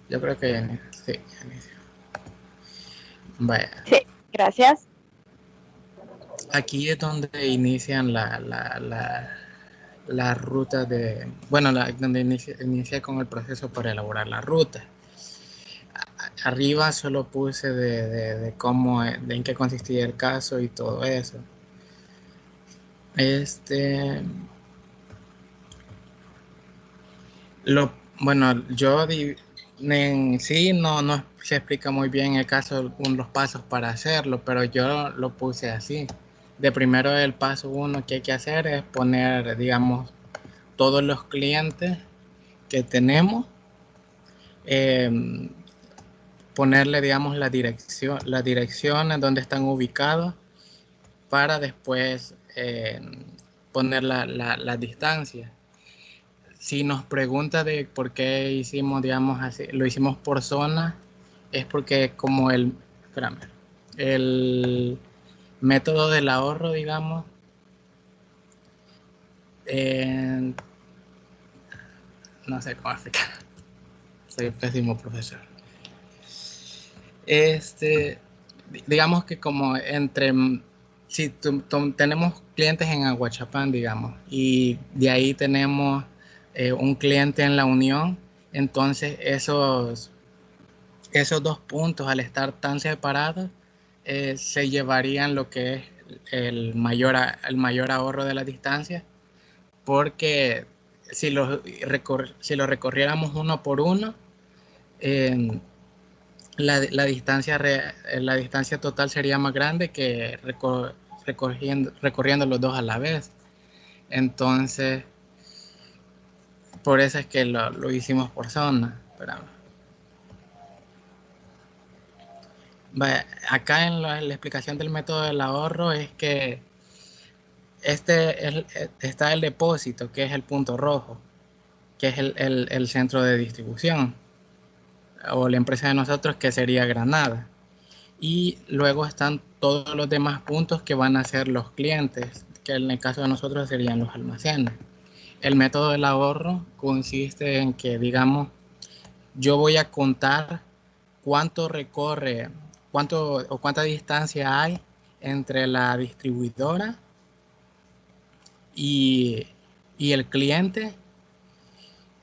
Yo creo que ya inició. Sí, ya inició. Vaya. Sí, gracias. Aquí es donde inician la ruta de, bueno, donde inicia con el proceso para elaborar la ruta. Arriba solo puse de cómo, de en qué consistía el caso y todo eso. Este, bueno, en sí no se explica muy bien el caso, los pasos para hacerlo, pero yo lo puse así. De primero el paso uno que hay que hacer es poner, digamos, todos los clientes que tenemos, eh, ponerle, digamos, la dirección en donde están ubicados para después poner la distancia. Si nos pregunta de por qué hicimos, digamos, así, lo hicimos por zona, es porque como espérame, el método del ahorro, digamos, eh, no sé cómo explicar, soy un pésimo profesor. Este, digamos que como si tenemos clientes en Aguachapán, digamos, y de ahí tenemos un cliente en La Unión, entonces esos dos puntos, al estar tan separados, se llevarían lo que es el mayor ahorro de la distancia, porque si lo recorriéramos uno por uno, eh, la distancia total sería más grande que recorriendo los dos a la vez. Entonces, por eso es que lo hicimos por zona. Acá en la explicación del método del ahorro es que está el depósito, que es el punto rojo, que es el centro de distribución, o la empresa de nosotros, que sería Granada. Y luego están todos los demás puntos que van a ser los clientes, que en el caso de nosotros serían los almacenes. El método del ahorro consiste en que, digamos, yo voy a contar cuánto recorre, cuánta distancia hay entre la distribuidora y, y el cliente,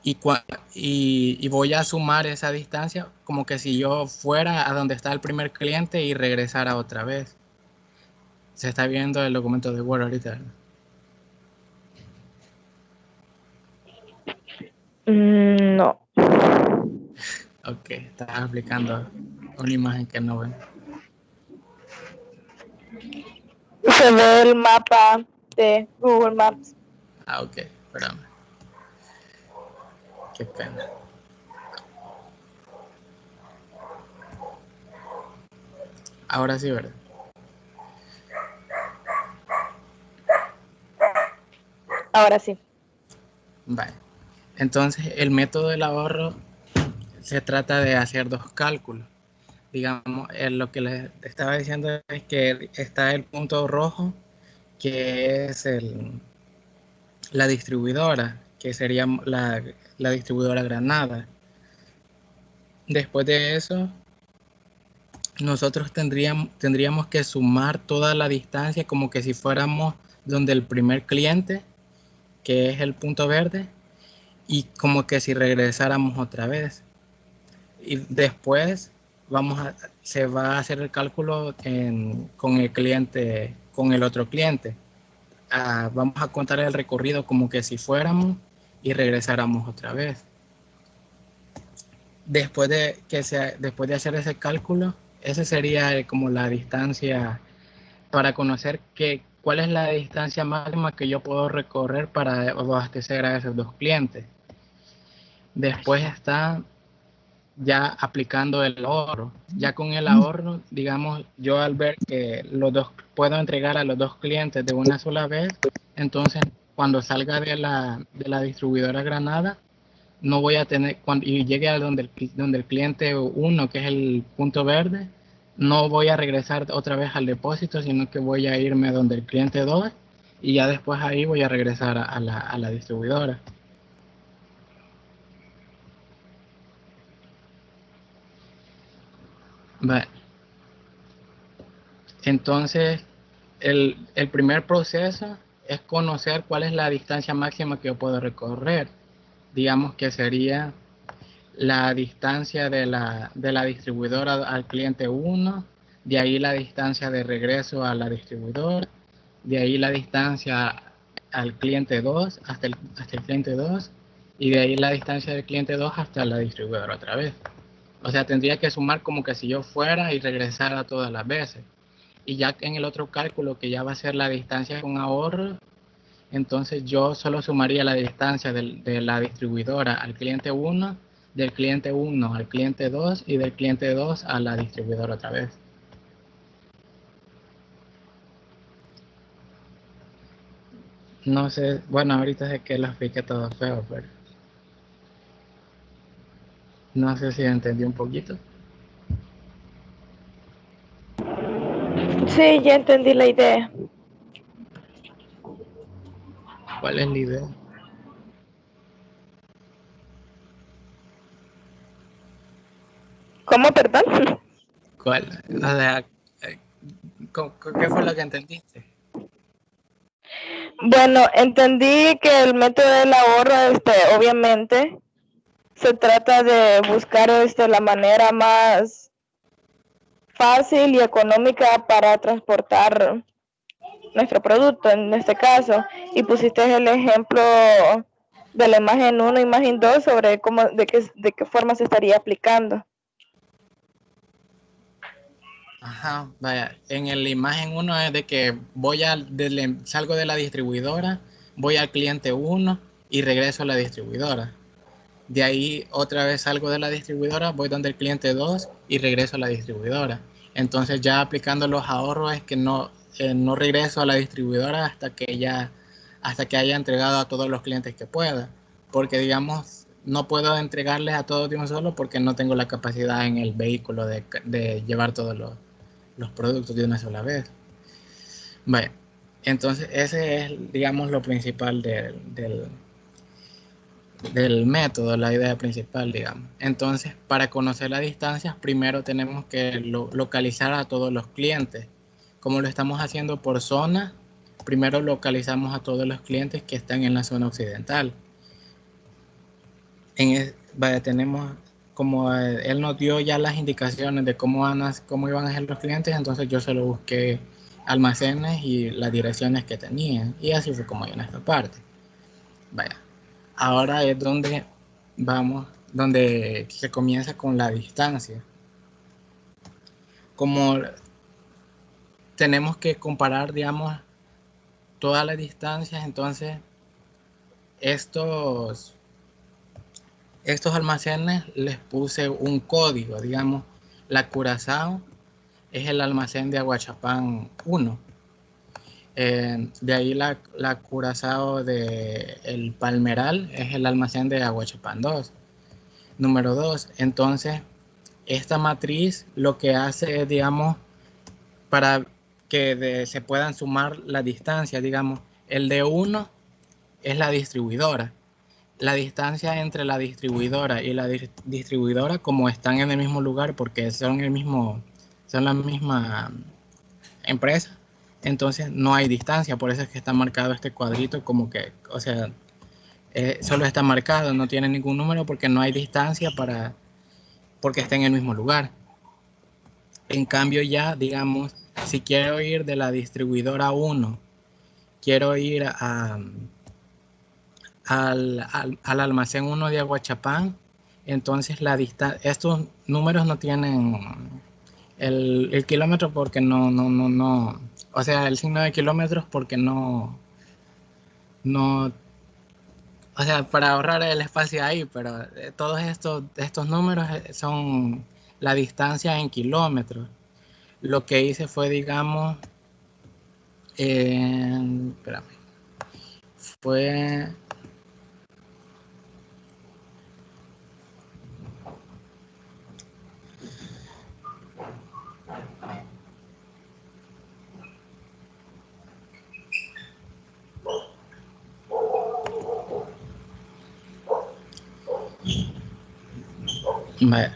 y, y voy a sumar esa distancia como que si yo fuera a donde está el primer cliente y regresara otra vez. Se está viendo el documento de Word ahorita. No. Ok, estás aplicando una imagen que no ven. Se ve el mapa de Google Maps. Ah, ok, espérame. Qué pena. Ahora sí, ¿verdad? Ahora sí. Vale. Entonces, el método del ahorro se trata de hacer dos cálculos. Digamos, lo que les estaba diciendo es que está el punto rojo, que es la distribuidora, que sería la distribuidora Granada. Después de eso, nosotros tendríamos que sumar toda la distancia como que si fuéramos donde el primer cliente, que es el punto verde, y como que si regresáramos otra vez. Y después se va a hacer el cálculo con el cliente, con el otro cliente. Vamos a contar el recorrido como que si fuéramos y regresáramos otra vez. Después de hacer ese cálculo, esa sería como la distancia para conocer cuál es la distancia máxima que yo puedo recorrer para abastecer a esos dos clientes. Después está ya aplicando el ahorro. Ya con el ahorro, digamos, yo al ver que los dos puedo entregar a los dos clientes de una sola vez, entonces cuando salga de la distribuidora Granada, no voy a tener, y llegue a donde el cliente uno, que es el punto verde, no voy a regresar otra vez al depósito, sino que voy a irme donde el cliente 2 y ya después ahí voy a regresar a la distribuidora. Va, entonces, el primer proceso es conocer cuál es la distancia máxima que yo puedo recorrer. Digamos que sería la distancia de la distribuidora al cliente 1, de ahí la distancia de regreso a la distribuidora, de ahí la distancia al cliente 2 hasta el cliente 2, y de ahí la distancia del cliente 2 hasta la distribuidora otra vez. O sea, tendría que sumar como que si yo fuera y regresara todas las veces. Y ya en el otro cálculo, que ya va a ser la distancia con ahorro, entonces yo solo sumaría la distancia de la distribuidora al cliente 1, del cliente 1 al cliente 2 y del cliente 2 a la distribuidora otra vez. No sé, bueno, ahorita sé que lo expliqué todo feo, pero no sé si entendí un poquito. Sí, ya entendí la idea. ¿Cuál es la idea? ¿Cómo, perdón? ¿Cuál? O sea, ¿qué fue lo que entendiste? Bueno, entendí que el método del ahorro, obviamente, se trata de buscar la manera más fácil y económica para transportar nuestro producto, en este caso. Y pusiste el ejemplo de la imagen 1 imagen 2 sobre cómo, de qué forma se estaría aplicando. Ajá, vaya, en la imagen 1 es de que salgo de la distribuidora, voy al cliente 1 y regreso a la distribuidora. De ahí otra vez salgo de la distribuidora, voy donde el cliente 2 y regreso a la distribuidora. Entonces ya aplicando los ahorros es que no regreso a la distribuidora hasta que haya entregado a todos los clientes que pueda. Porque digamos, no puedo entregarles a todos de un solo porque no tengo la capacidad en el vehículo de llevar todos los productos de una sola vez. Vale, entonces ese es, digamos, lo principal del método, la idea principal, digamos. Entonces, para conocer las distancias, primero tenemos que localizar a todos los clientes. Como lo estamos haciendo por zona, primero localizamos a todos los clientes que están en la zona occidental. Tenemos, como él nos dio ya las indicaciones de cómo iban a ser los clientes, entonces yo solo busqué almacenes y las direcciones que tenían. Y así fue como en esta parte. Vaya. Ahora es donde se comienza con la distancia. Como tenemos que comparar, digamos, todas las distancias, entonces estos, estos almacenes les puse un código, digamos, la Curazao es el almacén de Aguachapán 1. De ahí la Curazao de El Palmeral es el almacén de Aguachapán 2. Número 2, entonces esta matriz lo que hace es, digamos, para que se puedan sumar las distancias, digamos, el de 1 es la distribuidora. La distancia entre la distribuidora y la distribuidora, como están en el mismo lugar porque son la misma empresa, entonces no hay distancia, por eso es que está marcado este cuadrito como que, o sea, solo está marcado, no tiene ningún número porque no hay distancia porque está en el mismo lugar. En cambio ya, digamos, si quiero ir de la distribuidora 1, quiero ir al almacén 1 de Aguachapán, entonces estos números no tienen el kilómetro porque no, o sea, el signo de kilómetros porque no, o sea, para ahorrar el espacio ahí, pero todos estos números son la distancia en kilómetros. Lo que hice fue, digamos, espérame, fue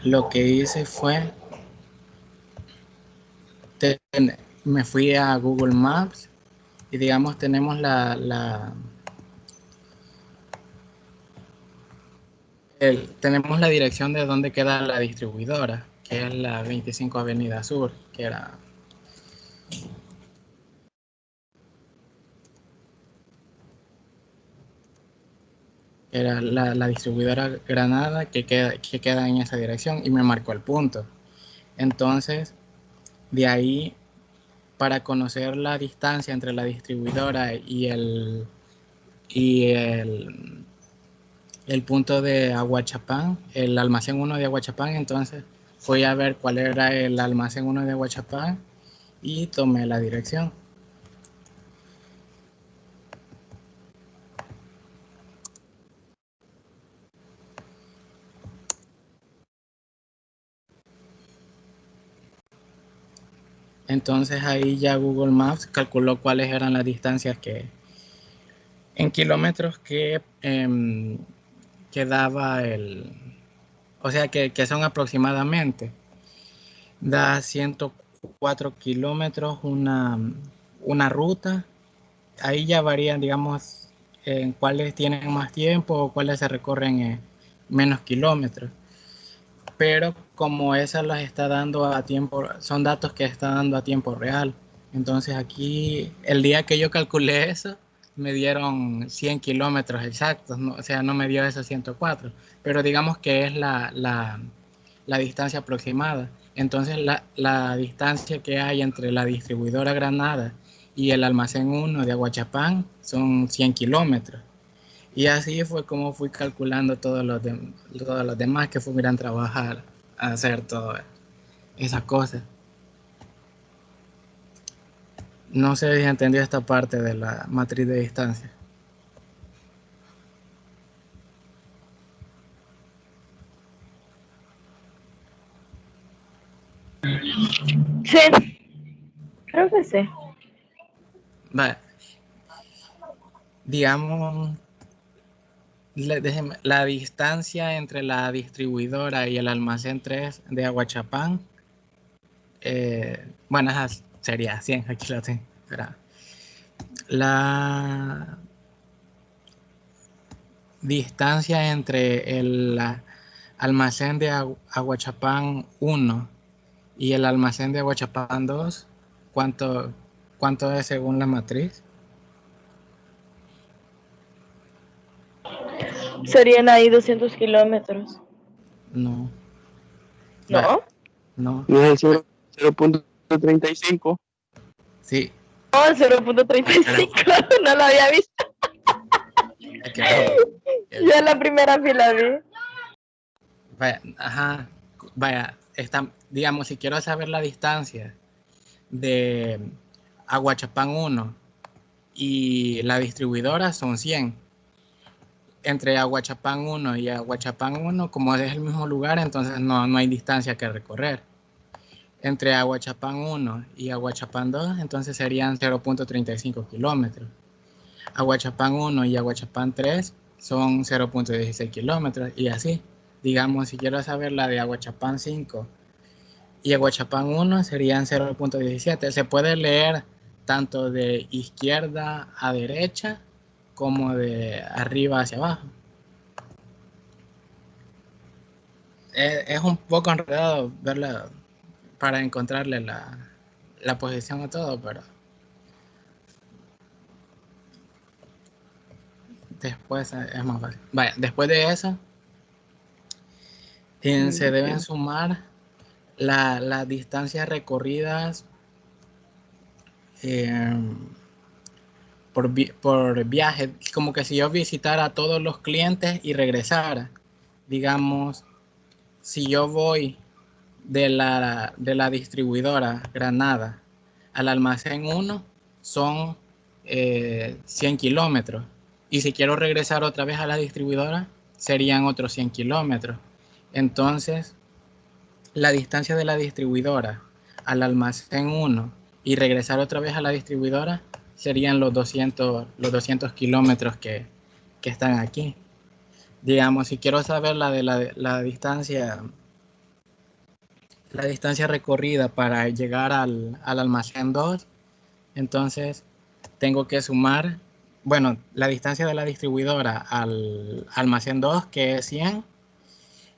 lo que hice fue me fui a Google Maps y digamos tenemos tenemos la dirección de dónde queda la distribuidora, que es la 25 Avenida Sur, era la distribuidora Granada que queda en esa dirección, y me marcó el punto. Entonces, de ahí, para conocer la distancia entre la distribuidora y el punto de Aguachapán, el almacén 1 de Aguachapán, entonces fui a ver cuál era el almacén 1 de Aguachapán y tomé la dirección. Entonces ahí ya Google Maps calculó cuáles eran las distancias en kilómetros que daba o sea que son aproximadamente. Da 104 kilómetros una ruta. Ahí ya varían, digamos, en cuáles tienen más tiempo o cuáles se recorren menos kilómetros. Pero como esas las está dando a tiempo, son datos que está dando a tiempo real. Entonces aquí, el día que yo calculé eso, me dieron 100 kilómetros exactos, ¿no? O sea, no me dio esos 104, pero digamos que es la distancia aproximada. Entonces la distancia que hay entre la distribuidora Granada y el almacén 1 de Aguachapán son 100 kilómetros. Y así fue como fui calculando todos los demás que fueran a trabajar, a hacer todas esas cosas. No sé si entendió esta parte de la matriz de distancia. Sí, creo que sí. Vale. Digamos, la distancia entre la distribuidora y el almacén 3 de Aguachapán, bueno, sería 100, aquí lo tengo. La distancia entre el almacén de Aguachapán 1 y el almacén de Aguachapán 2, ¿cuánto es según la matriz? Serían ahí 200 kilómetros. No. ¿No? No. ¿No es el 0.35? Sí. No, 0.35, no lo había visto. Yo en la primera fila vi. Vaya, ajá, vaya, digamos, si quiero saber la distancia de Aguachapán 1 y la distribuidora son 100. Entre Aguachapán 1 y Aguachapán 1, como es el mismo lugar, entonces no hay distancia que recorrer. Entre Aguachapán 1 y Aguachapán 2, entonces serían 0.35 kilómetros. Aguachapán 1 y Aguachapán 3 son 0.16 kilómetros, y así. Digamos, si quiero saber la de Aguachapán 5 y Aguachapán 1, serían 0.17. Se puede leer tanto de izquierda a derecha como de arriba hacia abajo. Es un poco enredado verla para encontrarle la posición a todo, pero después es más fácil. Vaya, después de eso, se deben sumar las distancias recorridas por viaje, como que si yo visitara a todos los clientes y regresara. Digamos, si yo voy de la distribuidora Granada al almacén 1, son 100 kilómetros. Y si quiero regresar otra vez a la distribuidora, serían otros 100 kilómetros. Entonces, la distancia de la distribuidora al almacén 1 y regresar otra vez a la distribuidora serían los 200 kilómetros que están aquí. Digamos, si quiero saber la distancia la distancia recorrida para llegar al almacén 2, entonces tengo que sumar, bueno, la distancia de la distribuidora al almacén 2, que es 100,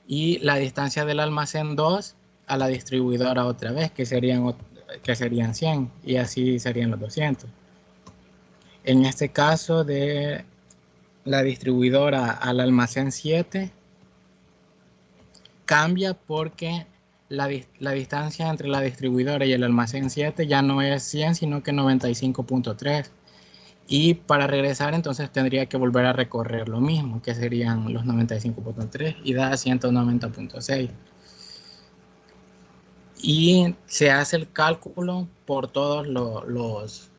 y la distancia del almacén 2 a la distribuidora otra vez, que serían 100, y así serían los 200. En este caso de la distribuidora al almacén 7, cambia porque la distancia entre la distribuidora y el almacén 7 ya no es 100, sino que 95.3. Y para regresar, entonces tendría que volver a recorrer lo mismo, que serían los 95.3 y da 190.6. Y se hace el cálculo por todos los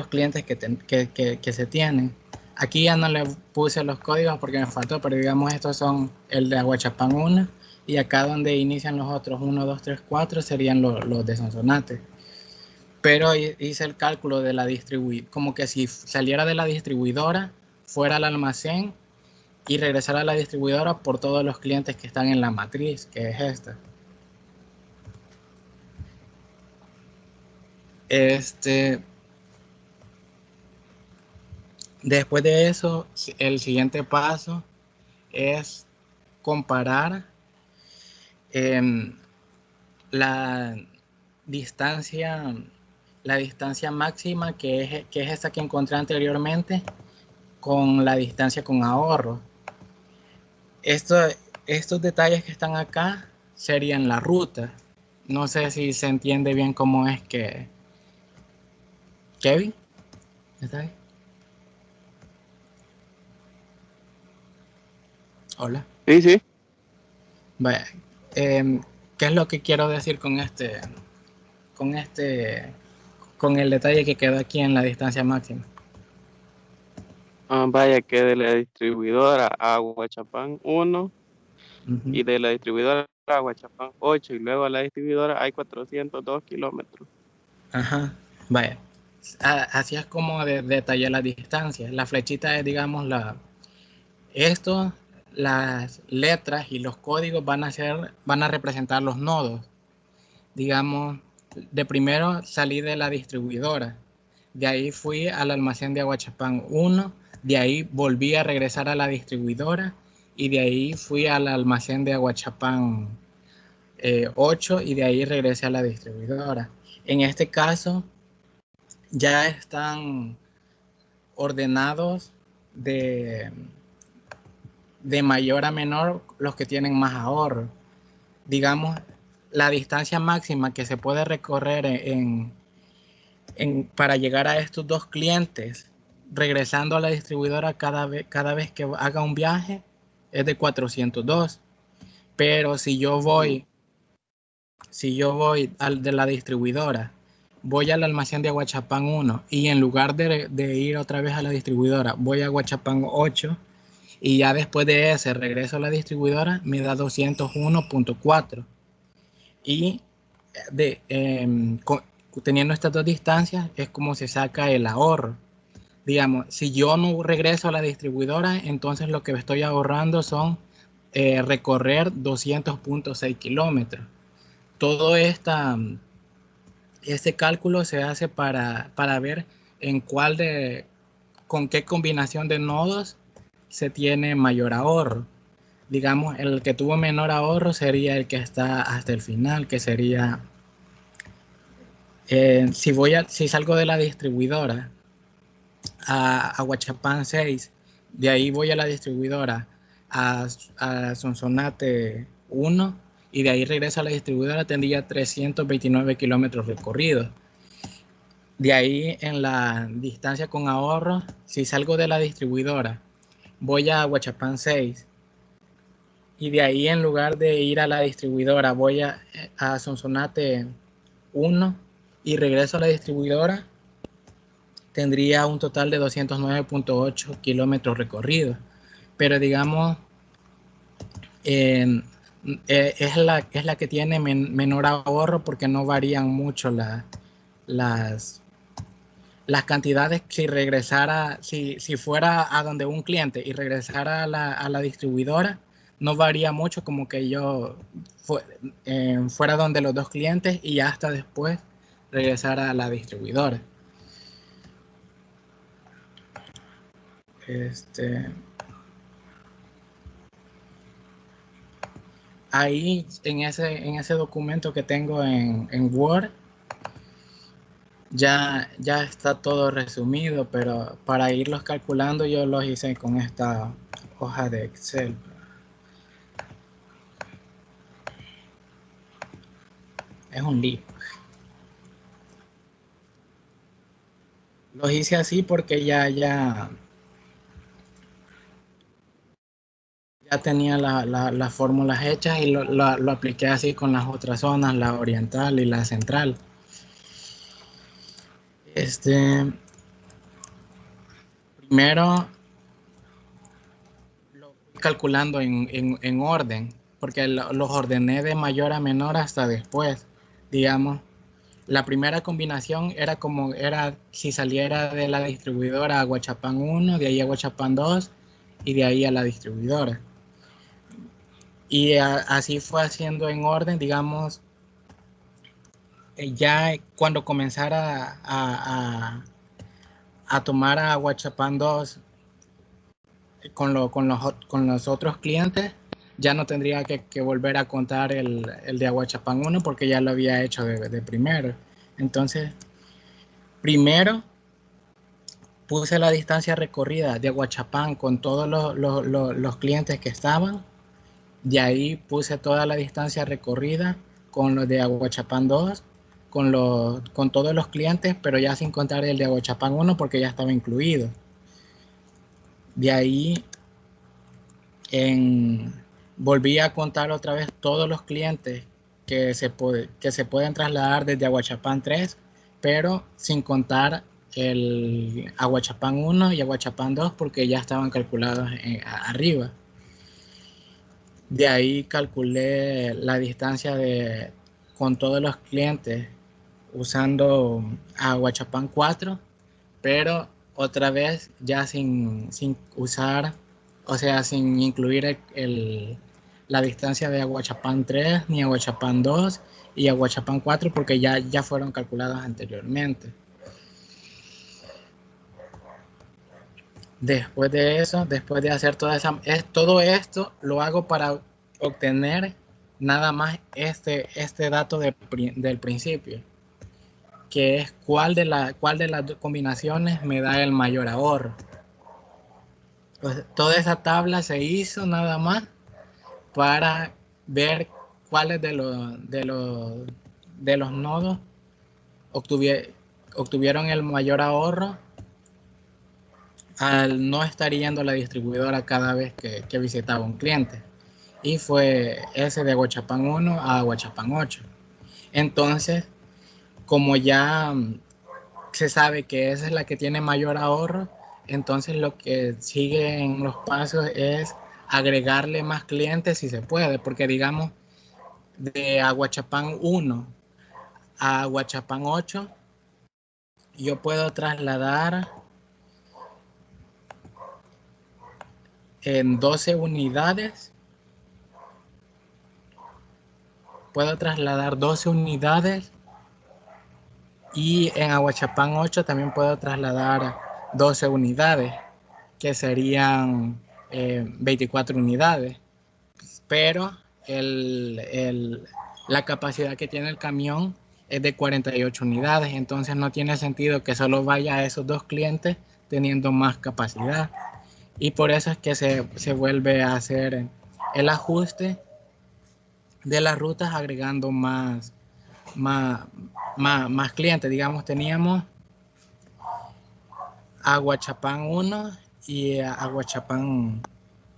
clientes que se tienen. Aquí ya no le puse los códigos porque me faltó, pero digamos estos son el de Aguachapán 1, y acá donde inician los otros 1, 2, 3, 4 serían los de Sonsonate. Pero hice el cálculo de la distribuidora, como que si saliera de la distribuidora, fuera al almacén y regresara a la distribuidora por todos los clientes que están en la matriz, que es esta. Después de eso, el siguiente paso es comparar la distancia máxima, que es esta que encontré anteriormente, con la distancia con ahorro. Estos detalles que están acá serían la ruta. No sé si se entiende bien cómo es que... ¿Kevin? ¿Está ahí? Hola. Sí, sí. Vaya, ¿qué es lo que quiero decir con el detalle que quedó aquí en la distancia máxima? Vaya que de la distribuidora a Aguachapán 1 y de la distribuidora a Aguachapán 8 y luego a la distribuidora hay 402 kilómetros. Ajá, vaya. Así es como detallé la distancia. La flechita es, digamos, las letras y los códigos van a representar los nodos. Digamos, de primero salí de la distribuidora, de ahí fui al almacén de Aguachapán 1, de ahí volví a regresar a la distribuidora y de ahí fui al almacén de Aguachapán 8 y de ahí regresé a la distribuidora. En este caso ya están ordenados de mayor a menor los que tienen más ahorro. Digamos, la distancia máxima que se puede recorrer para llegar a estos dos clientes, regresando a la distribuidora cada vez que haga un viaje, es de 402. Pero si yo voy de la distribuidora, voy al almacén de Aguachapán 1 y en lugar de ir otra vez a la distribuidora, voy a Aguachapán 8 y ya después de ese regreso a la distribuidora, me da 201.4. Y teniendo estas dos distancias es como se saca el ahorro. Digamos, si yo no regreso a la distribuidora, entonces lo que estoy ahorrando son recorrer 200.6 kilómetros. Todo este cálculo se hace para ver con qué combinación de nodos se tiene mayor ahorro. Digamos, el que tuvo menor ahorro sería el que está hasta el final, que sería, si salgo de la distribuidora a Aguachapán 6, de ahí voy a la distribuidora a Sonsonate 1 y de ahí regreso a la distribuidora, tendría 329 kilómetros recorridos. De ahí en la distancia con ahorro, si salgo de la distribuidora, voy a Aguachapán 6 y de ahí en lugar de ir a la distribuidora, voy a Sonsonate 1 y regreso a la distribuidora, tendría un total de 209.8 kilómetros recorridos. Pero digamos, es la que tiene menor ahorro porque no varían mucho las cantidades. Si fuera a donde un cliente y regresara a la distribuidora, no varía mucho, como que yo fuera donde los dos clientes y ya hasta después regresar a la distribuidora. Ahí en ese documento que tengo en Word ya está todo resumido, pero para irlos calculando yo los hice con esta hoja de Excel. Es un lío. Los hice así porque ya tenía las fórmulas hechas y lo apliqué así con las otras zonas, la oriental y la central. Primero lo fui calculando en orden, porque los ordené de mayor a menor hasta después. Digamos, la primera combinación era como era si saliera de la distribuidora a Aguachapán 1, de ahí a Aguachapán 2 y de ahí a la distribuidora. Y así fue haciendo en orden, digamos, ya cuando comenzara a tomar a Aguachapán 2 con los otros clientes, ya no tendría que volver a contar el de Aguachapán 1 porque ya lo había hecho de primero. Entonces, primero puse la distancia recorrida de Aguachapán con todos los clientes que estaban. De ahí puse toda la distancia recorrida con los de Aguachapán 2, con todos los clientes, pero ya sin contar el de Aguachapán 1 porque ya estaba incluido. De ahí volví a contar otra vez todos los clientes que se pueden trasladar desde Aguachapán 3, pero sin contar el Aguachapán 1 y Aguachapán 2 porque ya estaban calculados arriba. De ahí calculé la distancia con todos los clientes usando Aguachapán 4, pero otra vez ya sin usar, o sea, sin incluir la distancia de Aguachapán 3 ni Aguachapán 2 y Aguachapán 4 porque ya fueron calculadas anteriormente. Después de eso, después de hacer todo esto, lo hago para obtener nada más este dato del principio, que es cuál de las combinaciones me da el mayor ahorro. Pues toda esa tabla se hizo nada más para ver cuáles de los nodos obtuvieron el mayor ahorro al no estar yendo a la distribuidora cada vez que visitaba un cliente. Y fue ese de Aguachapán 1 a Aguachapán 8. Entonces, como ya se sabe que esa es la que tiene mayor ahorro, entonces lo que sigue en los pasos es agregarle más clientes si se puede, porque digamos, de Aguachapán 1 a Aguachapán 8, yo puedo trasladar en 12 unidades. Puedo trasladar 12 unidades y en Aguachapán 8 también puedo trasladar 12 unidades, que serían 24 unidades. Pero la capacidad que tiene el camión es de 48 unidades, entonces no tiene sentido que solo vaya a esos dos clientes teniendo más capacidad. Y por eso es que se vuelve a hacer el ajuste de las rutas agregando más clientes. Digamos, teníamos Aguachapán 1 y Aguachapán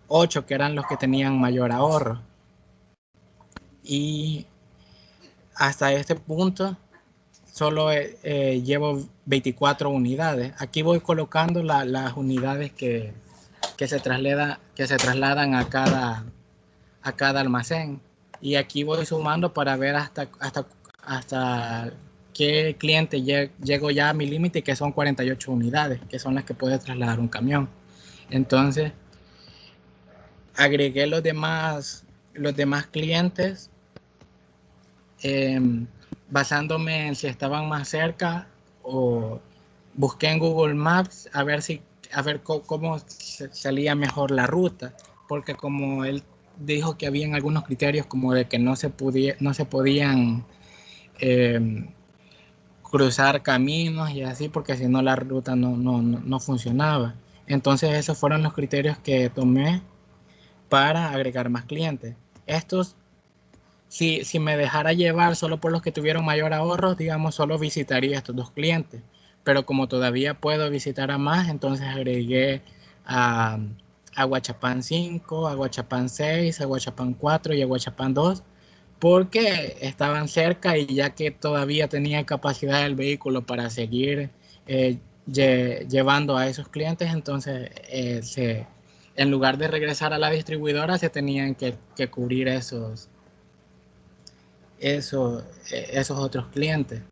8, que eran los que tenían mayor ahorro. Y hasta este punto solo llevo 24 unidades. Aquí voy colocando las unidades que se trasladan a cada almacén. Y aquí voy sumando para ver hasta qué cliente llego ya a mi límite, que son 48 unidades, que son las que puede trasladar un camión. Entonces, agregué los demás clientes basándome en si estaban más cerca, o busqué en Google Maps a ver cómo salía mejor la ruta, porque como él dijo que habían algunos criterios como de que no se podían cruzar caminos y así, porque si no la ruta no funcionaba. Entonces esos fueron los criterios que tomé para agregar más clientes. Estos, si me dejara llevar solo por los que tuvieron mayor ahorro, digamos, solo visitaría estos 2 clientes. Pero como todavía puedo visitar a más, entonces agregué a Aguachapán 5, Aguachapán 6, Aguachapán 4 y Aguachapán 2, porque estaban cerca y ya que todavía tenía capacidad del vehículo para seguir llevando a esos clientes, entonces en lugar de regresar a la distribuidora se tenían que cubrir esos otros clientes.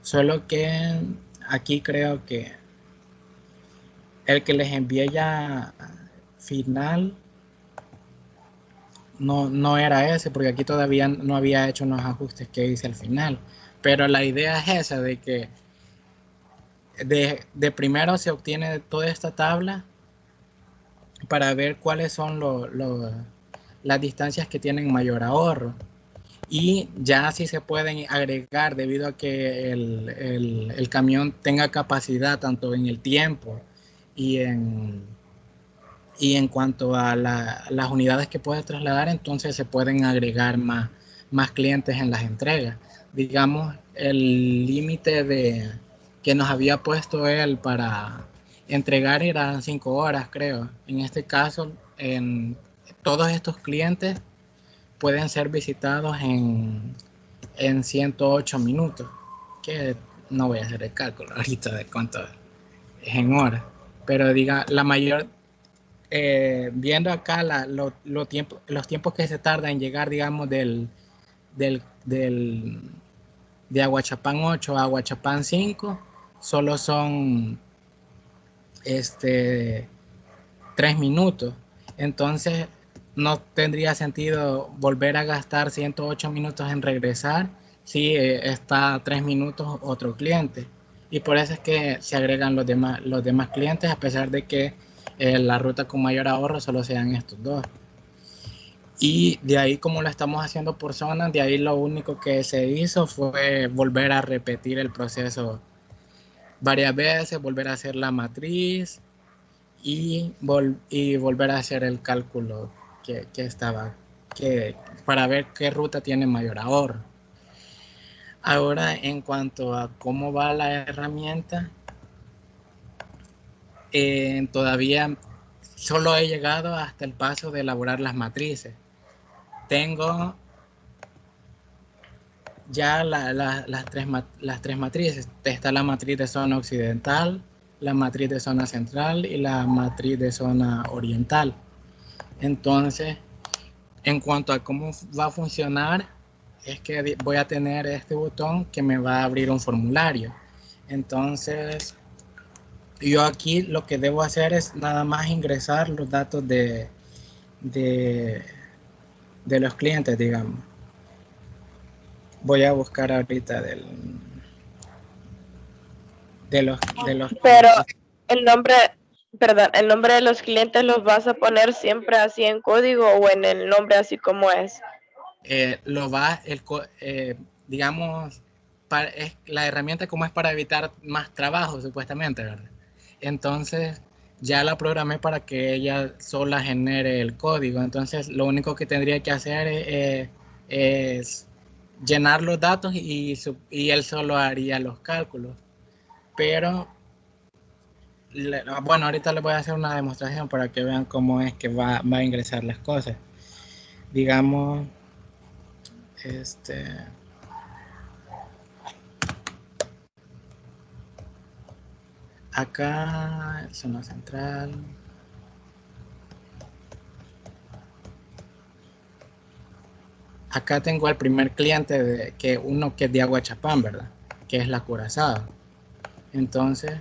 Solo que aquí creo que el que les envié ya final no era ese, porque aquí todavía no había hecho unos ajustes que hice al final. Pero la idea es esa, de que de primero se obtiene toda esta tabla para ver cuáles son las distancias que tienen mayor ahorro. Y ya sí se pueden agregar debido a que el camión tenga capacidad tanto en el tiempo y en cuanto a las unidades que puede trasladar, entonces se pueden agregar más clientes en las entregas. Digamos, el límite que nos había puesto él para entregar eran 5 horas, creo. En este caso, todos estos clientes pueden ser visitados en 108 minutos, que no voy a hacer el cálculo ahorita de cuánto es en horas, pero diga, la mayor, viendo acá los tiempos que se tarda en llegar, digamos, de Aguachapán 8 a Aguachapán 5, solo son 3 minutos. Entonces no tendría sentido volver a gastar 108 minutos en regresar si está 3 minutos otro cliente. Y por eso es que se agregan los demás clientes, a pesar de que la ruta con mayor ahorro solo sean estos 2. Y de ahí, como lo estamos haciendo por zonas, de ahí lo único que se hizo fue volver a repetir el proceso varias veces, volver a hacer la matriz y volver a hacer el cálculo para ver qué ruta tiene mayor ahorro. Ahora, en cuanto a cómo va la herramienta, todavía solo he llegado hasta el paso de elaborar las matrices. Tengo ya las tres matrices. Está la matriz de zona occidental, la matriz de zona central y la matriz de zona oriental. Entonces, en cuanto a cómo va a funcionar, es que voy a tener este botón que me va a abrir un formulario. Entonces, yo aquí lo que debo hacer es nada más ingresar los datos de los clientes, digamos. Voy a buscar ahorita de los Pero el nombre, perdón, el nombre de los clientes los vas a poner siempre así en código o en el nombre así como es. Digamos, es la herramienta como es para evitar más trabajo, supuestamente, ¿verdad? Entonces, ya la programé para que ella sola genere el código. Entonces, lo único que tendría que hacer es llenar los datos y él solo haría los cálculos. Pero, bueno, ahorita les voy a hacer una demostración para que vean cómo es que va a ingresar las cosas. Digamos, acá, zona central. Acá tengo al primer cliente, uno que es de Aguachapán, ¿verdad? Que es la Curazao. Entonces,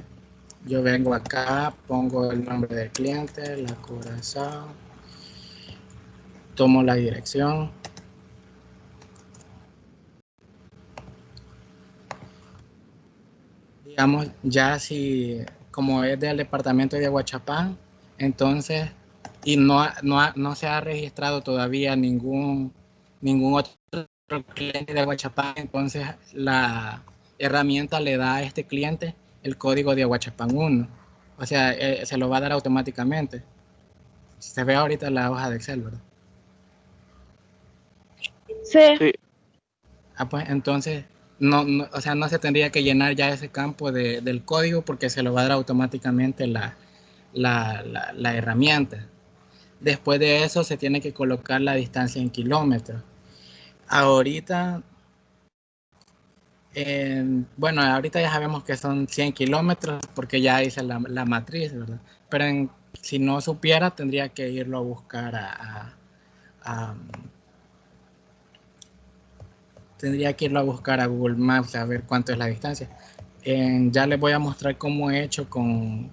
yo vengo acá, pongo el nombre del cliente, la Curazao. tomo la dirección. Digamos, ya si como es del departamento de Aguachapán, entonces, y no se ha registrado todavía ningún otro cliente de Aguachapán, entonces la herramienta le da a este cliente el código de Aguachapán 1. O sea, se lo va a dar automáticamente. Se ve ahorita la hoja de Excel, ¿verdad? Sí. Sí. Pues entonces, o sea, no se tendría que llenar ya ese campo del código porque se lo va a dar automáticamente la herramienta. Después de eso se tiene que colocar la distancia en kilómetros. Ahorita, bueno, ahorita ya sabemos que son 100 kilómetros porque ya hice la matriz, ¿verdad? Pero si no supiera, tendría que irlo a buscar tendría que irlo a buscar a Google Maps a ver cuánto es la distancia. Ya les voy a mostrar cómo he hecho con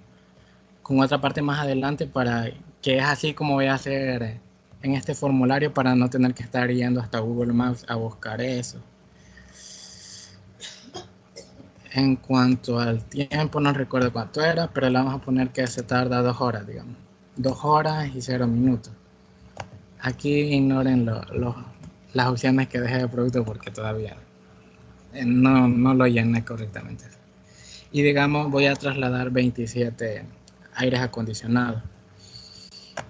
otra parte más adelante, para que es así como voy a hacer en este formulario para no tener que estar yendo hasta Google Maps a buscar eso. En cuanto al tiempo, no recuerdo cuánto era, pero le vamos a poner que se tarda 2 horas, digamos. 2 horas y 0 minutos. Aquí ignoren las opciones que dejé de producto porque todavía no lo llené correctamente. Y digamos, voy a trasladar 27 aires acondicionados.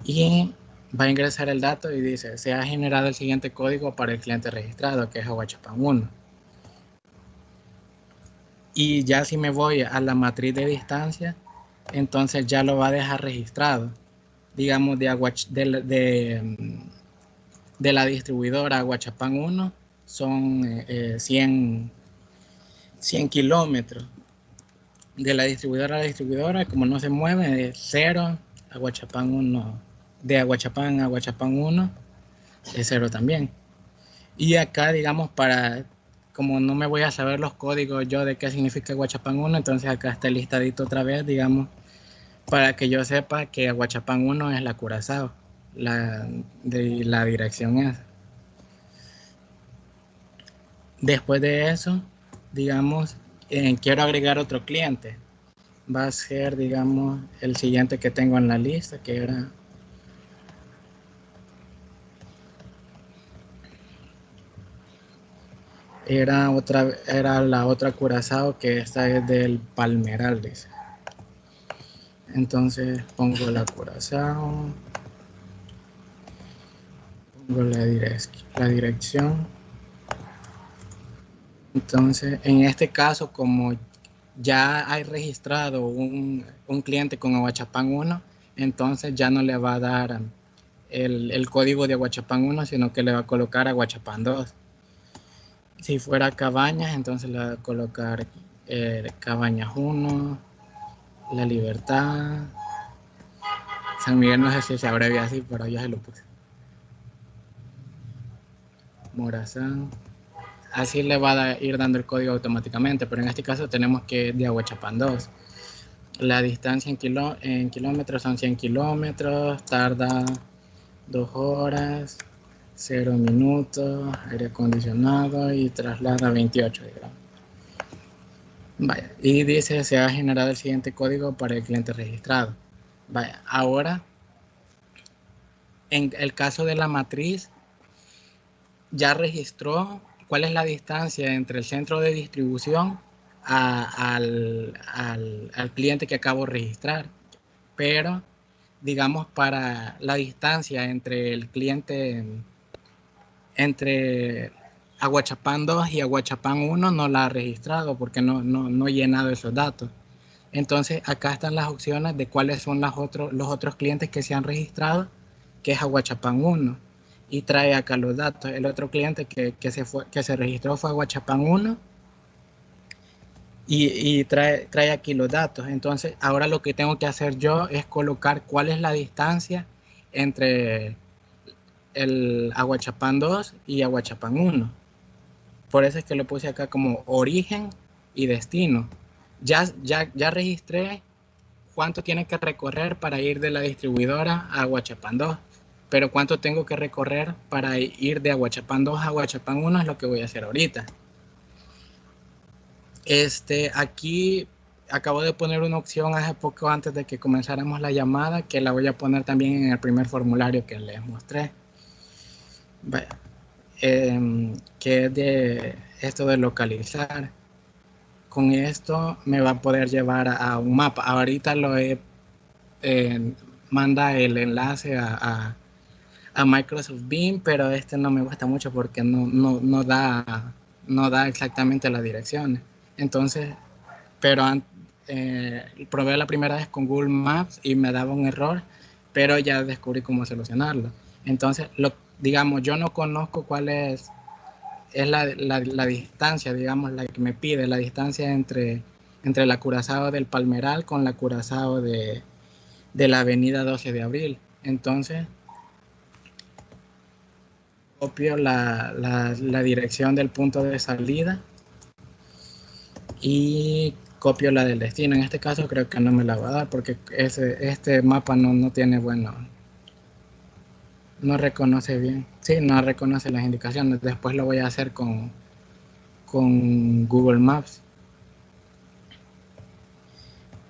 Y va a ingresar el dato y dice, se ha generado el siguiente código para el cliente registrado, que es Aguachapán 1. Y ya si me voy a la matriz de distancia, entonces ya lo va a dejar registrado. Digamos, de la distribuidora Aguachapán 1 son 100 kilómetros. De la distribuidora a la distribuidora, como no se mueve, de 0 a Aguachapán 1, de Aguachapán a Aguachapán 1, es 0 también. Y acá, digamos, como no me voy a saber los códigos yo de qué significa Aguachapán 1, entonces acá está listadito otra vez, digamos, para que yo sepa que Aguachapán 1 es la Curazao, la dirección es. Después de eso, digamos, quiero agregar otro cliente. Va a ser, digamos, el siguiente que tengo en la lista, que era la otra Curazao, que esta es del Palmeral, dice. Entonces pongo la Curazao, pongo la dirección. Entonces, en este caso, como ya hay registrado un cliente con Aguachapán 1, entonces ya no le va a dar el código de Aguachapán 1, sino que le va a colocar Aguachapán 2. Si fuera Cabañas, entonces le va a colocar Cabañas 1, La Libertad, San Miguel, no sé si se abrevia así, pero yo se lo puse. Morazán. Así le va a ir dando el código automáticamente, pero en este caso tenemos que de Aguachapán 2. La distancia en kilómetros son 100 kilómetros, tarda 2 horas, 0 minutos, aire acondicionado y traslada 28, digamos. Vaya, y dice, se ha generado el siguiente código para el cliente registrado. Vaya, ahora, en el caso de la matriz, ya registró cuál es la distancia entre el centro de distribución al cliente que acabo de registrar. Pero, digamos, para la distancia entre el cliente, entre Aguachapán 2 y Aguachapán 1, no la ha registrado porque no he llenado esos datos. Entonces, acá están las opciones de cuáles son los otros clientes que se han registrado, que es Aguachapán 1. Y trae acá los datos. El otro cliente que se registró fue Aguachapán 1. Y trae aquí los datos. Entonces, ahora lo que tengo que hacer yo es colocar cuál es la distancia entre el Aguachapán 2 y Aguachapán 1. Por eso es que lo puse acá como origen y destino. Ya registré cuánto tiene que recorrer para ir de la distribuidora a Aguachapán 2. pero cuánto tengo que recorrer para ir de Aguachapán 2 a Aguachapán 1 es lo que voy a hacer ahorita. Aquí acabo de poner una opción hace poco antes de que comenzáramos la llamada, que la voy a poner también en el primer formulario que les mostré. Que es de esto de localizar. Con esto me va a poder llevar a un mapa. Ahorita manda el enlace a Microsoft Bing, pero no me gusta mucho porque no da exactamente las direcciones. Entonces, pero probé la primera vez con Google Maps y me daba un error, pero ya descubrí cómo solucionarlo. Entonces, digamos, yo no conozco cuál es la distancia, digamos, la que me pide, la distancia entre la Curazao del Palmeral con la Curazao de la avenida 12 de abril. Entonces, copio la dirección del punto de salida y copio la del destino. En este caso creo que no me la va a dar porque este mapa no tiene no reconoce bien. Sí, no reconoce las indicaciones. Después lo voy a hacer con Google Maps.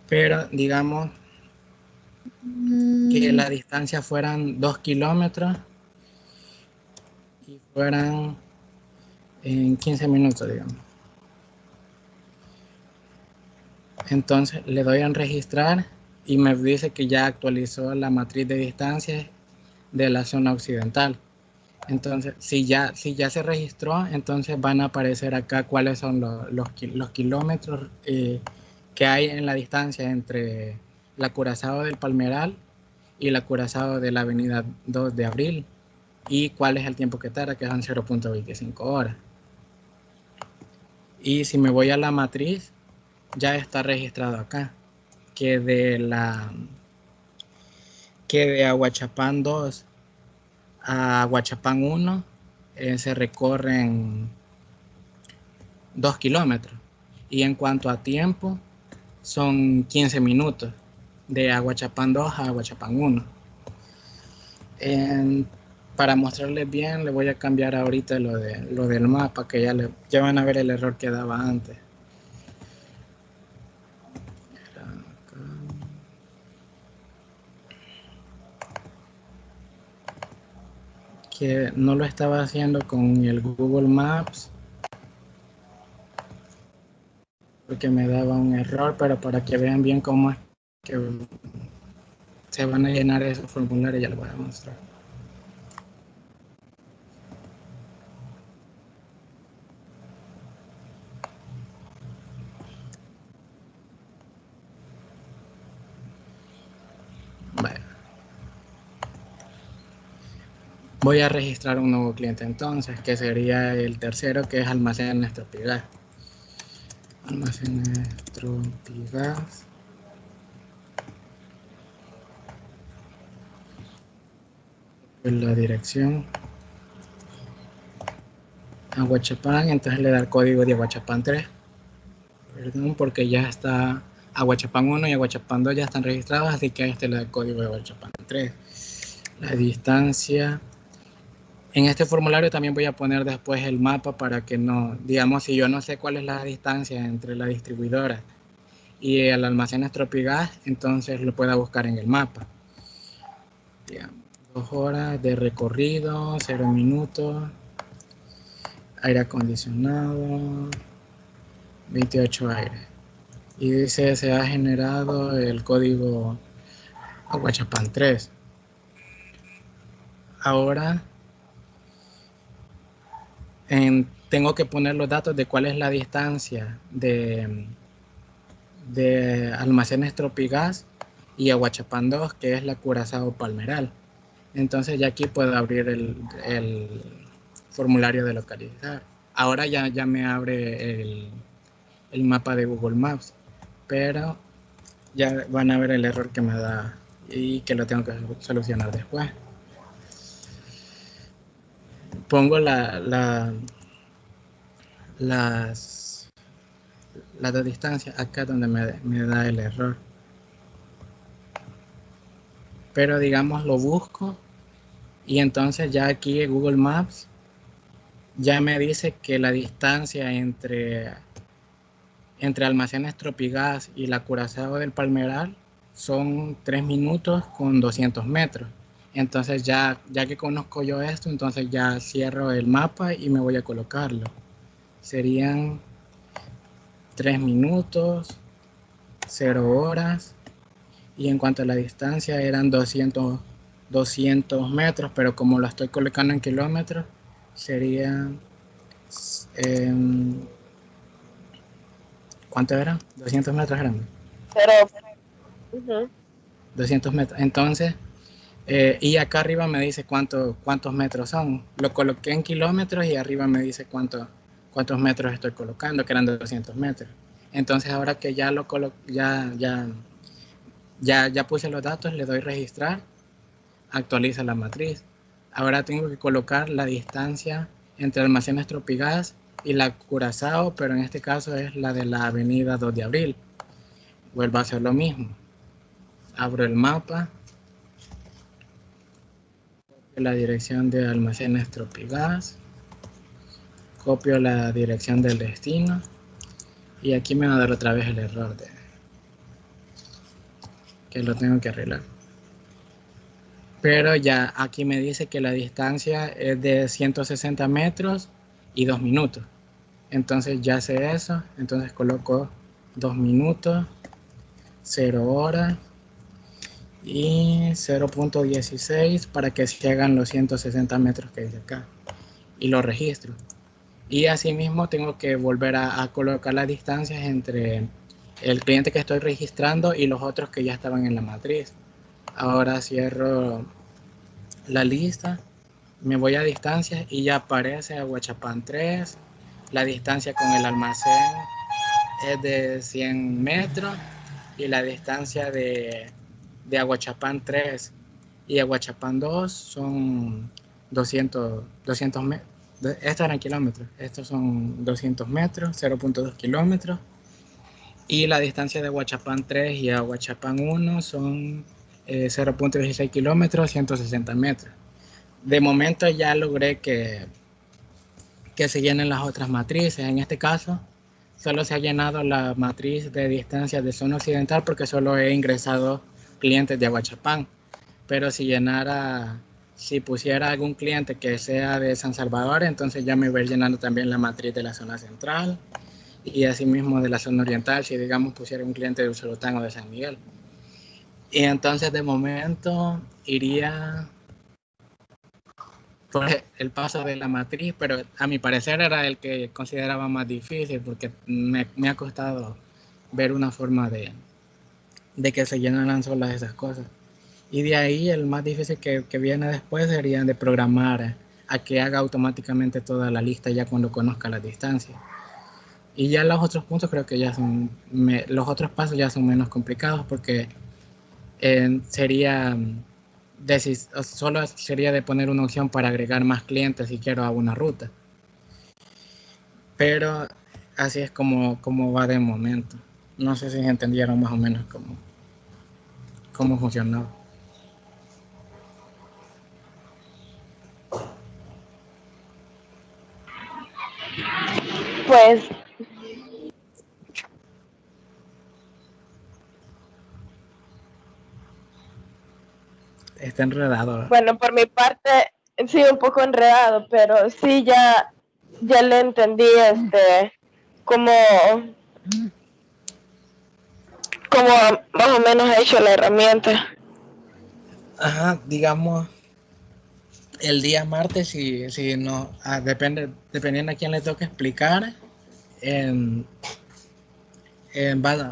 Pero digamos que la distancia fueran 2 kilómetros y fueran en 15 minutos, digamos. Entonces le doy en registrar y me dice que ya actualizó la matriz de distancias de la zona occidental. Entonces, si ya se registró, entonces van a aparecer acá cuáles son los kilómetros que hay en la distancia entre la Curazao del Palmeral y la Curazao de la avenida 2 de abril y cuál es el tiempo que tarda, que son 0.25 horas. Y si me voy a la matriz, ya está registrado acá, que de Aguachapán 2 a Aguachapán 1 se recorren 2 kilómetros. Y en cuanto a tiempo, son 15 minutos de Aguachapán 2 a Aguachapán 1. Para mostrarles bien, le voy a cambiar ahorita lo del mapa, que ya van a ver el error que daba antes. Que no lo estaba haciendo con el Google Maps porque me daba un error, pero para que vean bien cómo es que se van a llenar esos formularios, ya les voy a mostrar. Vale. Voy a registrar un nuevo cliente entonces, que sería el tercero, que es Almacenes Tropigas. Almacenes Tropigas. La dirección Aguachapán, entonces le da el código de Aguachapán 3. Perdón, porque ya está Aguachapán 1 y Aguachapán 2 ya están registrados, así que le da el código de Aguachapán 3. La distancia. En este formulario también voy a poner después el mapa para que no, digamos, si yo no sé cuál es la distancia entre la distribuidora y el almacén Tropigas, entonces lo pueda buscar en el mapa. Digamos, 2 horas de recorrido, 0 minutos, aire acondicionado, 28 aire. Y dice, se ha generado el código Aguachapán 3. Ahora tengo que poner los datos de cuál es la distancia de Almacenes Tropigas y Aguachapán 2, que es la Curazao Palmeral. Entonces ya aquí puedo abrir el formulario de localizar. Ahora ya me abre el mapa de Google Maps, pero ya van a ver el error que me da y que lo tengo que solucionar después. Pongo las dos distancias acá donde me da el error. Pero digamos lo busco Y entonces ya aquí en Google Maps ya me dice que la distancia entre Almacenes Tropigas y la Curazao del Palmeral son 3 minutos con 200 metros. Entonces ya que conozco yo esto, entonces ya cierro el mapa y me voy a colocarlo. Serían 3 minutos, 0 horas, y en cuanto a la distancia eran 200 metros, pero como lo estoy colocando en kilómetros, serían... ¿cuánto era? 200 metros eran. Pero, 200 metros. Entonces, y acá arriba me dice cuántos metros son. Lo coloqué en kilómetros y arriba me dice cuántos metros estoy colocando, que eran 200 metros. Entonces, ahora que ya lo ya puse los datos, le doy registrar, actualiza la matriz. Ahora tengo que colocar la distancia entre Almacenes Tropigas y la Curazao, pero en este caso es la de la avenida 2 de abril. Vuelvo a hacer lo mismo. Abro el mapa, la dirección de Almacenes Tropigas, copio la dirección del destino y aquí me va a dar otra vez el error que lo tengo que arreglar. Pero ya aquí me dice que la distancia es de 160 metros y 2 minutos. Entonces ya sé eso, entonces coloco 2 minutos, 0 horas y 0.16 para que se hagan los 160 metros que dice acá y lo registro. Y asimismo tengo que volver a colocar las distancias entre el cliente que estoy registrando y los otros que ya estaban en la matriz. Ahora cierro la lista, me voy a distancias y ya aparece Aguachapán 3. La distancia con el almacén es de 100 metros y la distancia de Aguachapán 3 y Aguachapán 2 son 200 metros. Estos eran kilómetros, estos son 200 metros, 0.2 kilómetros. Y la distancia de Aguachapán 3 y Aguachapán 1 son 0.16 kilómetros, 160 metros. De momento ya logré que se llenen las otras matrices. En este caso, solo se ha llenado la matriz de distancia de zona occidental porque solo he ingresado clientes de Aguachapán. Pero si pusiera algún cliente que sea de San Salvador, entonces ya me voy a ir llenando también la matriz de la zona central y asimismo de la zona oriental, si digamos pusiera un cliente de Usulután o de San Miguel. Y entonces de momento iría por el paso de la matriz, pero a mi parecer era el que consideraba más difícil porque me ha costado ver una forma de que se llenaran solas esas cosas. Y de ahí el más difícil que viene después sería de programar a que haga automáticamente toda la lista ya cuando conozca las distancias. Y ya los otros puntos creo que ya son, los otros pasos ya son menos complicados porque solo sería de poner una opción para agregar más clientes si quiero a una ruta. Pero así es como va de momento. No sé si entendieron más o menos cómo funcionaba. pues, Está enredado. bueno, por mi parte, sí, un poco enredado, pero sí ya le entendí cómo más o menos he hecho la herramienta. Ajá, digamos, el día martes, si no, dependiendo a quién le toque explicar,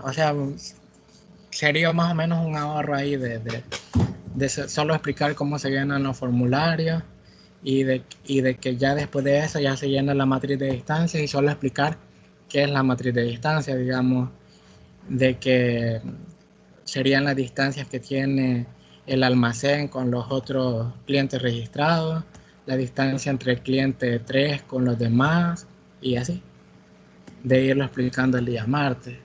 o sea, sería más o menos un ahorro ahí de solo explicar cómo se llenan los formularios y de que ya después de eso ya se llena la matriz de distancia y solo explicar qué es la matriz de distancia, digamos, de que serían las distancias que tiene el almacén con los otros clientes registrados, la distancia entre el cliente 3 con los demás y así, de irlo explicando el día martes.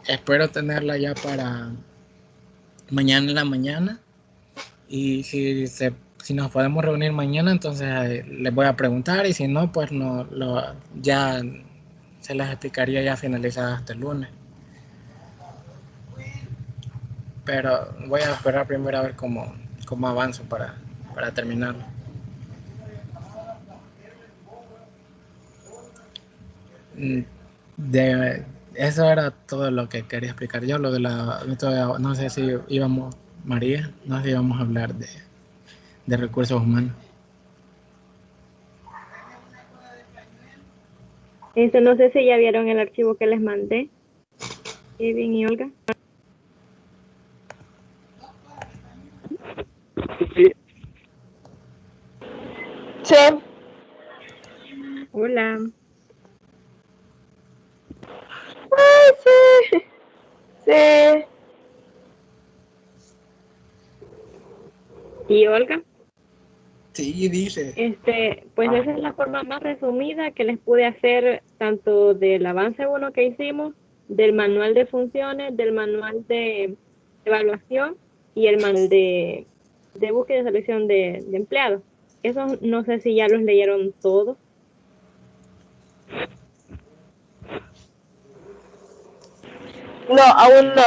Espero tenerla ya para mañana en la mañana y si si nos podemos reunir mañana, entonces les voy a preguntar, y si no, pues no, ya se les explicaría ya finalizada hasta el lunes. Pero voy a esperar primero a ver cómo avanzo para terminarlo. Eso era todo lo que quería explicar yo. Lo de no sé si íbamos, María, no sé si íbamos a hablar de recursos humanos. No sé si ya vieron el archivo que les mandé, Kevin y Olga. Sí. Sí. Hola. Ay, sí. Sí. ¿Y Olga? Sí, dice. Pues esa es la forma más resumida que les pude hacer, tanto del avance 1 que hicimos, del manual de funciones, del manual de evaluación y el manual de búsqueda y selección de empleados. Esos no sé si ya los leyeron todos. No, aún no.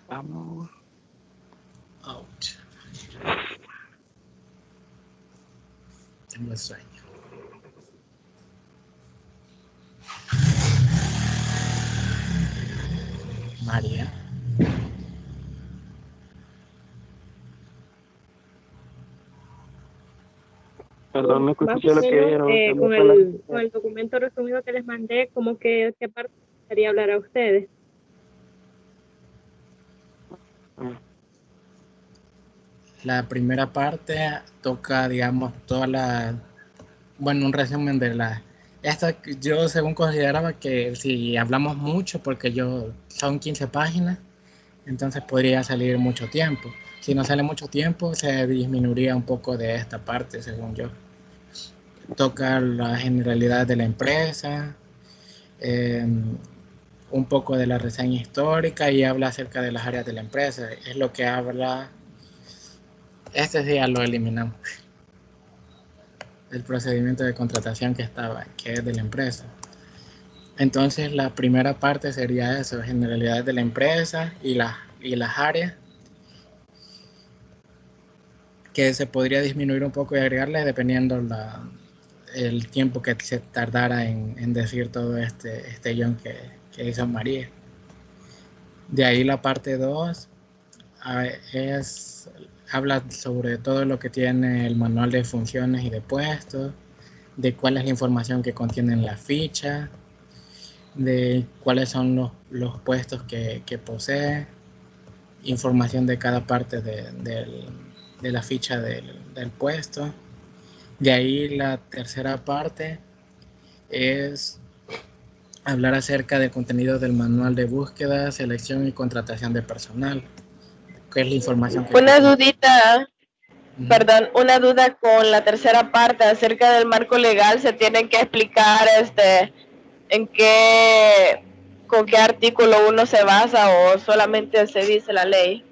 Vamos. Ouch. Tengo sueño. María. Perdón, no Más escuché o lo que menos dijeron. con el documento resumido que les mandé, como que qué parte quería hablar a ustedes. La primera parte toca, digamos, un resumen de yo según consideraba que si hablamos mucho, porque son 15 páginas, entonces podría salir mucho tiempo. Si no sale mucho tiempo, se disminuiría un poco de esta parte, según yo. Toca la generalidad de la empresa, eh, un poco de la reseña histórica, y habla acerca de las áreas de la empresa. Es lo que habla, este día lo eliminamos, el procedimiento de contratación que es de la empresa. Entonces la primera parte sería eso, generalidades de la empresa y las áreas, que se podría disminuir un poco y agregarle dependiendo el tiempo que se tardara en decir todo este guión que hizo María. De ahí la parte 2 habla sobre todo lo que tiene el manual de funciones y de puestos, de cuál es la información que contiene la ficha, de cuáles son los puestos que posee, información de cada parte de la ficha del puesto. De ahí la tercera parte es hablar acerca del contenido del manual de búsqueda, selección y contratación de personal, que es la información que Una ocupa. dudita, perdón, una duda con la tercera parte acerca del marco legal. ¿Se tienen que explicar con qué artículo uno se basa, o solamente se dice la ley?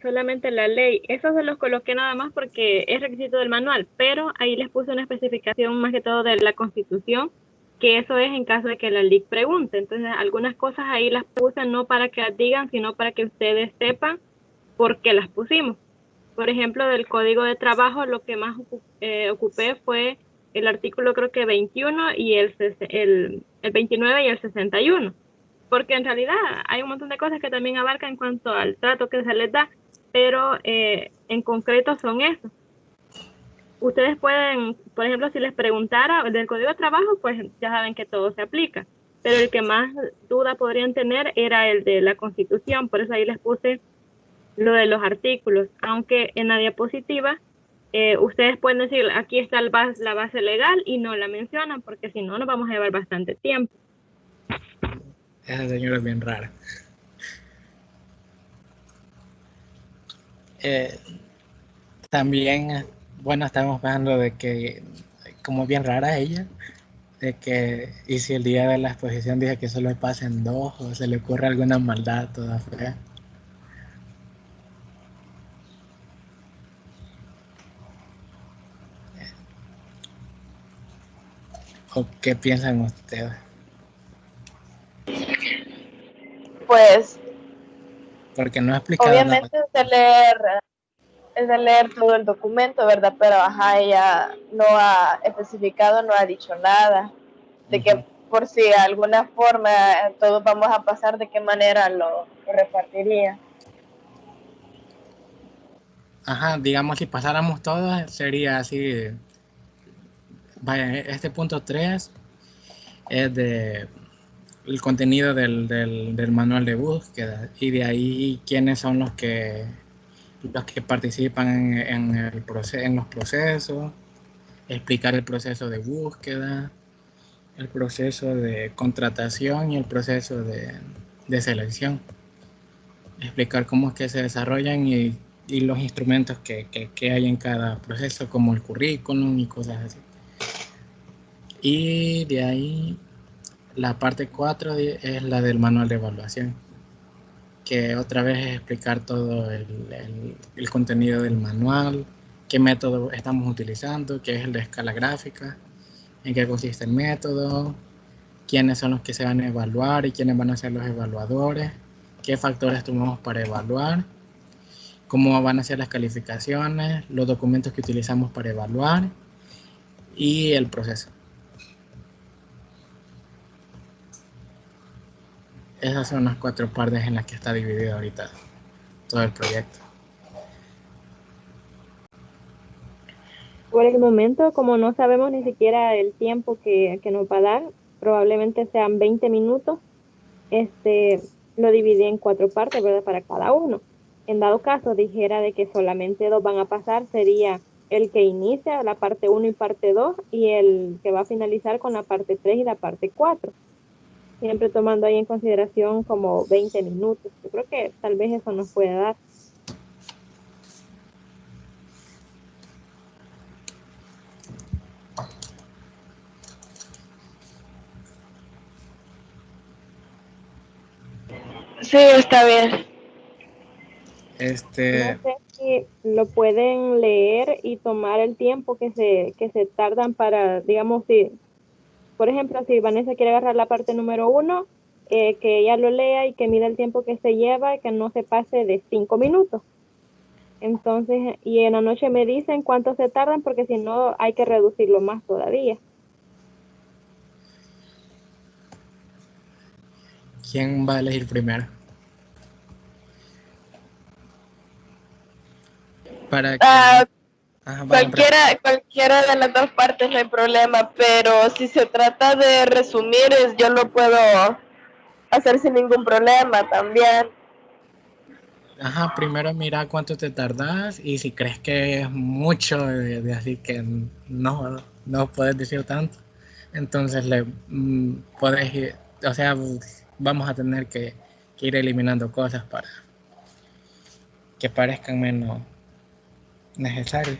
Solamente la ley. Eso se los coloqué nada más porque es requisito del manual, pero ahí les puse una especificación más que todo de la Constitución, que eso es en caso de que la LIC pregunte. Entonces, algunas cosas ahí las puse no para que las digan, sino para que ustedes sepan por qué las pusimos. Por ejemplo, del Código de Trabajo, lo que más ocupé fue el artículo, creo que 21 y el 29 y el 61, porque en realidad hay un montón de cosas que también abarcan en cuanto al trato que se les da, pero en concreto son esos. Ustedes pueden, por ejemplo, si les preguntara del Código de Trabajo, pues ya saben que todo se aplica, pero el que más duda podrían tener era el de la Constitución, por eso ahí les puse lo de los artículos, aunque en la diapositiva ustedes pueden decir, aquí está la base legal, y no la mencionan, porque si no nos vamos a llevar bastante tiempo. Esa señora es bien rara. También, bueno, estamos hablando de que como bien rara ella, de que, y si el día de la exposición dice que solo pasen 2 o se le ocurre alguna maldad toda fea. ¿O qué piensan ustedes? Pues Porque no he explicado nada. obviamente es de leer todo el documento, ¿verdad? Pero ajá, ella no ha especificado, no ha dicho nada de que por si de alguna forma todos vamos a pasar, de qué manera lo repartiría. Ajá, digamos, si pasáramos todos, sería así. Vaya, este punto 3 es de el contenido del manual de búsqueda, y de ahí quiénes son los que participan en los procesos, explicar el proceso de búsqueda, el proceso de contratación y el proceso de selección, explicar cómo es que se desarrollan y los instrumentos que hay en cada proceso, como el currículum y cosas así. Y de ahí la parte 4 es la del manual de evaluación, que otra vez es explicar todo el contenido del manual, qué método estamos utilizando, qué es el de escala gráfica, en qué consiste el método, quiénes son los que se van a evaluar y quiénes van a ser los evaluadores, qué factores tomamos para evaluar, cómo van a ser las calificaciones, los documentos que utilizamos para evaluar y el proceso. Esas son las 4 partes en las que está dividido ahorita todo el proyecto. Por el momento, como no sabemos ni siquiera el tiempo que nos va a dar, probablemente sean 20 minutos, lo dividí en 4 partes, ¿verdad? Para cada uno. En dado caso dijera de que solamente 2 van a pasar, sería el que inicia la parte 1 y parte 2 y el que va a finalizar con la parte 3 y la parte 4. Siempre tomando ahí en consideración como 20 minutos. Yo creo que tal vez eso nos puede dar. Sí, está bien. No sé si lo pueden leer y tomar el tiempo que se tardan para, digamos, si, por ejemplo, si Vanessa quiere agarrar la parte número 1, que ella lo lea y que mida el tiempo que se lleva y que no se pase de 5 minutos. Entonces, y en la noche me dicen cuánto se tardan, porque si no hay que reducirlo más todavía. ¿Quién va a elegir primero? Para que... Cualquiera de las dos partes no hay problema, pero si se trata de resumir, yo lo puedo hacer sin ningún problema también. Ajá, primero mira cuánto te tardas y si crees que es mucho, de así que no puedes decir tanto, entonces puedes ir, o sea, vamos a tener que ir eliminando cosas para que parezcan menos necesarias.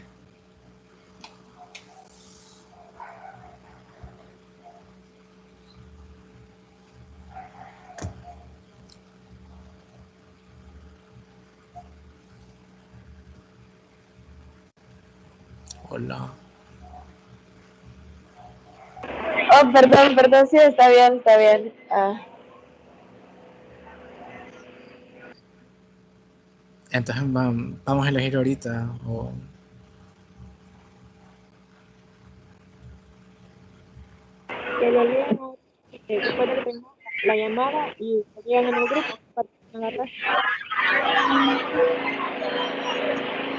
Hola. Oh, perdón, sí, está bien, está bien. Entonces vamos a elegir ahorita o... Que lo lean después de terminar la llamada y lo lean en el grupo para agarrar.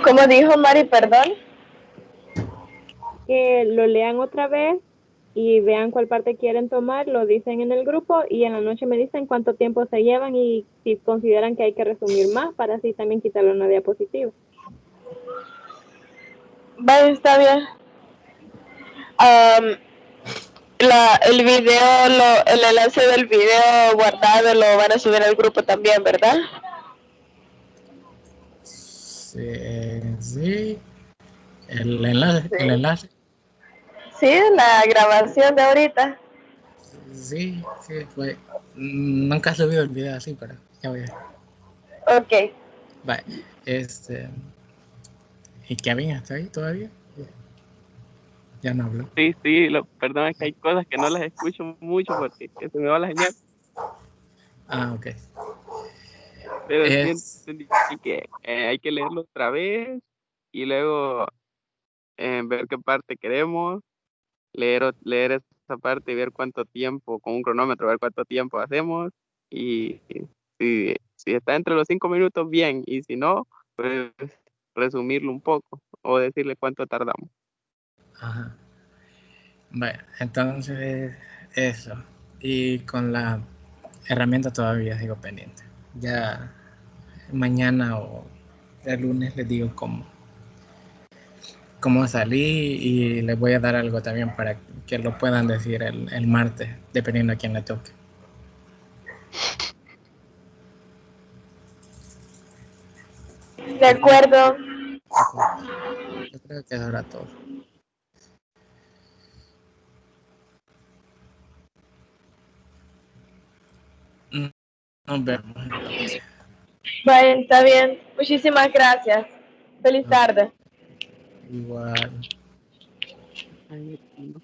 ¿Cómo dijo Mari, perdón? Que lo lean otra vez y vean cuál parte quieren tomar, lo dicen en el grupo y en la noche me dicen cuánto tiempo se llevan y si consideran que hay que resumir más para así también quitarle una diapositiva. Vale, está bien. El video, el enlace del video guardado lo van a subir al grupo también, ¿verdad? Sí, el enlace. Sí. El enlace. Sí, la grabación de ahorita. Sí, sí, fue. Nunca he subido el video así, pero ya voy a ver. Ok. Vale, ¿y Kevin está ahí todavía? Ya no habló. Sí, perdón, es que hay cosas que no las escucho mucho porque que se me va la señal, Ah, ok. pero sí Es, entendí que hay que leerlo otra vez y luego ver qué parte queremos, leer esa parte y ver cuánto tiempo, con un cronómetro, ver cuánto tiempo hacemos y si está entre los 5 minutos, bien, y si no, pues resumirlo un poco o decirle cuánto tardamos. ajá. Vale, entonces, eso. Y con la herramienta todavía sigo pendiente. Ya mañana o el lunes les digo cómo salí y les voy a dar algo también para que lo puedan decir el martes, dependiendo a quién le toque. De acuerdo. Ok, yo creo que eso era todo. Nos vemos entonces. Bueno, está bien. Muchísimas gracias. Feliz tarde. Igual. Ay, no.